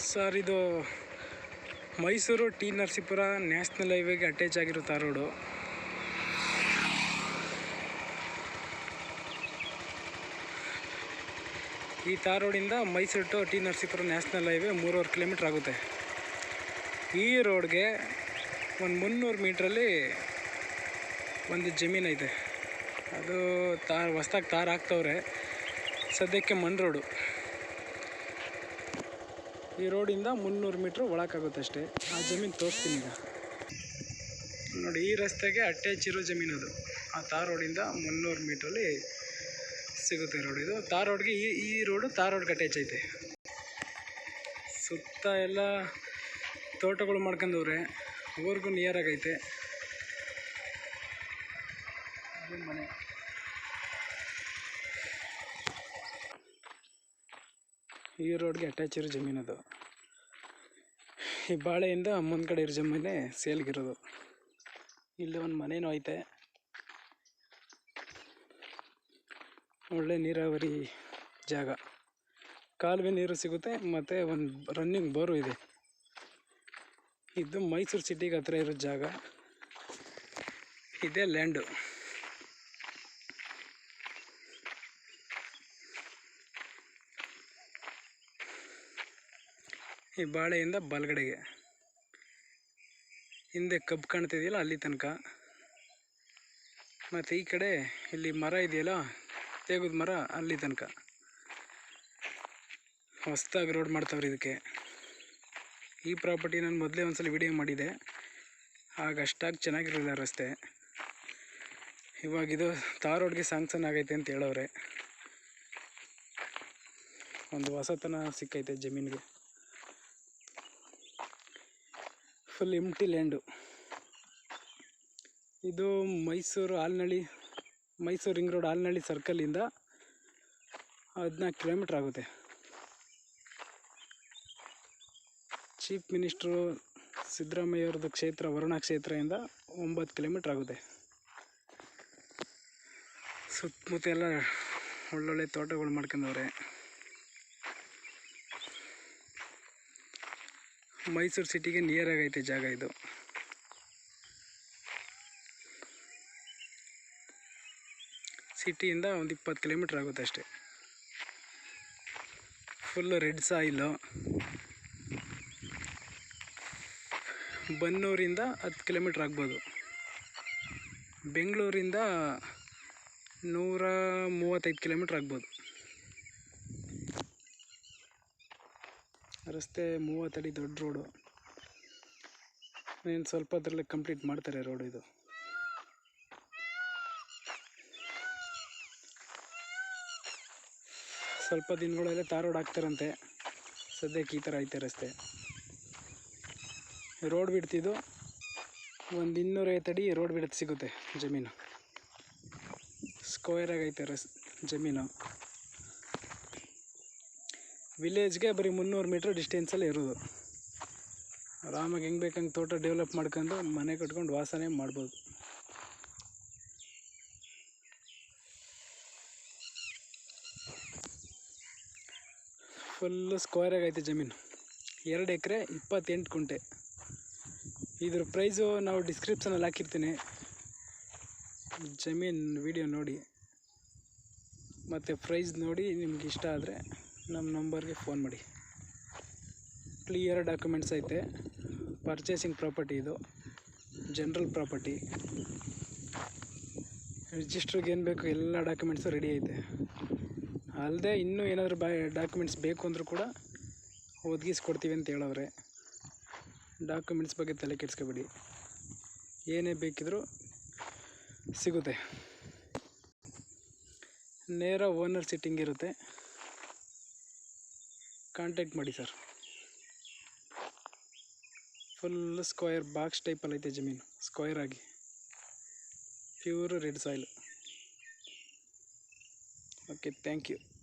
Sir, ಇದು Mysuru T Narasipura national ಹೈವೇಗೆ attach ಆಗಿರೋ ತಾರ್ ರೋಡು. ಈ ತಾರ್ ರೋಡಿಂದ Mysuru to T Narasipura national highway 3.5 kilometre ಆಗುತ್ತೆ. ಈ ರೋಡ್ಗೆ ಒಂದು 300 ಮೀಟ್ರಲ್ಲಿ ಒಂದು ಜಮೀನು ಐತೆ. ಅದು ಹೊಸ್ದಾಗಿ ತಾರ್ ಹಾಕ್ತವ್ರೆ. ಸದ್ಯಕ್ಕೆ ಮಣ್ಣು ರೋಡು. ಈ ರೋಡಿಂದ 300 ಮೀಟ್ರ್ ಒಳಕಾಗುತ್ತೆ ಅಷ್ಟೇ. ಆ ಜಮೀನು ತೋರಿಸ್ತೀನಿ ಈಗ ನೋಡಿ. ಈ ರಸ್ತೆಗೆ ಅಟ್ಯಾಚ್ ಇರೋ ಜಮೀನು ಅದು. ಆ ತಾರ್ ರೋಡಿಂದ 300 ಮೀಟ್ರಲ್ಲಿ ಸಿಗುತ್ತೆ ರೋಡ್. ಇದು ತಾರ್ ರೋಡ್ಗೆ ಈ ರೋಡು ತಾರ್ ರೋಡ್ಗೆ ಅಟ್ಯಾಚ್ ಐತೆ. ಸುತ್ತ ಎಲ್ಲ ತೋಟಗಳು ಮಾಡ್ಕೊಂಡವ್ರೆ. ಊರಿಗೂ ನಿಯರ್ ಆಗೈತೆ. ಮನೆ ಈ ರೋಡ್ಗೆ ಅಟ್ಯಾಚ್ ಇರೋ ಜಮೀನು ಅದು. ಈ ಬಾಳೆಯಿಂದ ಮುಂದ್ಗಡೆ ಇರೋ ಜಮೀನೇ ಸೇಲ್ಗಿರೋದು. ಇಲ್ಲಿ ಒಂದು ಮನೇನೂ ಐತೆ. ಒಳ್ಳೆ ನೀರಾವರಿ ಜಾಗ. ಕಾಲುವೆ ನೀರು ಸಿಗುತ್ತೆ ಮತ್ತು ಒಂದು ರನ್ನಿಂಗ್ ಬೋರು ಇದೆ. ಇದು ಮೈಸೂರು ಸಿಟಿಗೆ ಹತ್ರ ಇರೋ ಜಾಗ. ಇದೇ ಲ್ಯಾಂಡು. ಈ ಬಾಳೆಯಿಂದ ಬಲಗಡೆಗೆ ಹಿಂದೆ ಕಬ್ಬು ಕಾಣ್ತಿದೆಯಲ್ಲ, ಅಲ್ಲಿ ತನಕ. ಮತ್ತು ಈ ಕಡೆ ಇಲ್ಲಿ ಮರ ಇದೆಯಲ್ಲ, ತೇಗದ ಮರ, ಅಲ್ಲಿ ತನಕ. ಹೊಸ್ದಾಗಿ ರೋಡ್ ಮಾಡ್ತಾವ್ರಿ ಇದಕ್ಕೆ. ಈ ಪ್ರಾಪರ್ಟಿ ನಾನು ಮೊದಲೇ ಒಂದ್ಸಲ ವಿಡಿಯೋ ಮಾಡಿದೆ. ಆಗ ಅಷ್ಟಾಗಿ ಚೆನ್ನಾಗಿರಲಿಲ್ಲ ರಸ್ತೆ. ಇವಾಗಿದು ತಾರ್ ರೋಡ್ಗೆ ಸ್ಯಾಂಕ್ಷನ್ ಆಗೈತೆ ಅಂತ ಹೇಳವ್ರೆ. ಒಂದು ಹೊಸತನ ಸಿಕ್ಕೈತೆ ಜಮೀನಿಗೆ. ಫುಲ್ ಎಂಟಿ ಲ್ಯಾಂಡು. ಇದು ಮೈಸೂರು ರಿಂಗ್ ರೋಡ್ ಆಲ್ನಳ್ಳಿ ಸರ್ಕಲಿಂದ 14 ಕಿಲೋಮೀಟ್ರ್ ಆಗುತ್ತೆ. ಚೀಫ್ ಮಿನಿಸ್ಟ್ರು ಸಿದ್ದರಾಮಯ್ಯ ಅವ್ರದ್ದು ಕ್ಷೇತ್ರ ವರುಣಾ ಕ್ಷೇತ್ರದಿಂದ 9 ಕಿಲೋಮೀಟ್ರ್ ಆಗುತ್ತೆ. ಸುತ್ತಮುತ್ತ ಎಲ್ಲ ಒಳ್ಳೊಳ್ಳೆ ತೋಟಗಳು ಮಾಡ್ಕೊಂಡವ್ರೆ. ಮೈಸೂರು ಸಿಟಿಗೆ ನಿಯರ್ ಆಗೈತೆ ಜಾಗ ಇದು. ಸಿಟಿಯಿಂದ ಒಂದು 20 ಕಿಲೋಮೀಟ್ರ್ ಆಗುತ್ತೆ ಅಷ್ಟೇ. Full red soil. ಬನ್ನೂರಿಂದ 10 ಕಿಲೋಮೀಟ್ರ್ ಆಗ್ಬೋದು. ಬೆಂಗಳೂರಿಂದ 135 ಕಿಲೋಮೀಟ್ರ್ ಆಗ್ಬೋದು. ರಸ್ತೆ 30 ಅಡಿ ದೊಡ್ಡ ರೋಡು. ಏನು ಸ್ವಲ್ಪ ಅದರಲ್ಲೇ ಕಂಪ್ಲೀಟ್ ಮಾಡ್ತಾರೆ ರೋಡು. ಇದು ಸ್ವಲ್ಪ ದಿನಗಳಲ್ಲೇ ತಾರ್ ರೋಡ್ ಹಾಕ್ತಾರಂತೆ. ಸದ್ಯಕ್ಕೆ ಈ ಥರ ಐತೆ ರಸ್ತೆ. ರೋಡ್ ಬಿಡ್ತಿದ್ದು ಒಂದು 250 ಅಡಿ ರೋಡ್ ಬಿಡುತ್ತೆ ಸಿಗುತ್ತೆ ಜಮೀನು. ಸ್ಕ್ವೇರ್ ಆಗೈತೆ ಜಮೀನು. ವಿಲೇಜ್ಗೆ ಬರೀ 300 ಮೀಟ್ರ್ ಡಿಸ್ಟೆನ್ಸಲ್ಲಿ ಇರೋದು. ಆರಾಮಾಗಿ ಹೆಂಗೆ ಬೇಕಂಗೆ ತೋಟ ಡೆವಲಪ್ ಮಾಡ್ಕೊಂಡು ಮನೆ ಕಟ್ಕೊಂಡು ವಾಸನೆ ಮಾಡ್ಬೋದು. ಫುಲ್ಲು ಸ್ಕ್ವೇರ್ ಆಗೈತೆ ಜಮೀನು. 2 ಎಕರೆ 28 ಗುಂಟೆ. ಇದ್ರ ಪ್ರೈಸು ನಾವು ಡಿಸ್ಕ್ರಿಪ್ಷನಲ್ಲಿ ಹಾಕಿರ್ತೀನಿ. ಜಮೀನು ವಿಡಿಯೋ ನೋಡಿ ಮತ್ತು ಪ್ರೈಸ್ ನೋಡಿ ನಿಮ್ಗೆ ಇಷ್ಟ ಆದರೆ ನಮ್ಮ ನಂಬರ್ಗೆ ಫೋನ್ ಮಾಡಿ. ಕ್ಲಿಯರ್ ಡಾಕ್ಯುಮೆಂಟ್ಸ್ ಐತೆ. ಪರ್ಚೇಸಿಂಗ್ ಪ್ರಾಪರ್ಟಿ ಇದು. General property. ರಿಜಿಸ್ಟ್ರಿಗೆ ಏನು ಬೇಕು ಎಲ್ಲ ಡಾಕ್ಯುಮೆಂಟ್ಸು ರೆಡಿ ಐತೆ. ಅಲ್ಲದೆ ಇನ್ನೂ ಏನಾದರೂ ಡಾಕ್ಯುಮೆಂಟ್ಸ್ ಬೇಕು ಅಂದರೂ ಕೂಡ ಒದಗಿಸ್ಕೊಡ್ತೀವಿ ಅಂತ ಹೇಳವ್ರೆ. ಡಾಕ್ಯುಮೆಂಟ್ಸ್ ಬಗ್ಗೆ ತಲೆ ಕೆಡಿಸ್ಕೊಬೇಡಿ. ಏನೇ ಬೇಕಿದ್ರೂ ಸಿಗುತ್ತೆ. ನೇರ ಓನರ್ ಸಿಟ್ಟಿಂಗ್ ಇರುತ್ತೆ. ಕಾಂಟ್ಯಾಕ್ಟ್ ಮಾಡಿ ಸರ್. ಫುಲ್ ಸ್ಕ್ವೇರ್ ಬಾಕ್ಸ್ ಟೈಪಲ್ಲಿ ಐತೆ ಜಮೀನು. ಸ್ಕ್ವೇರ್ ಆಗಿ pure red soil. Okay, thank you.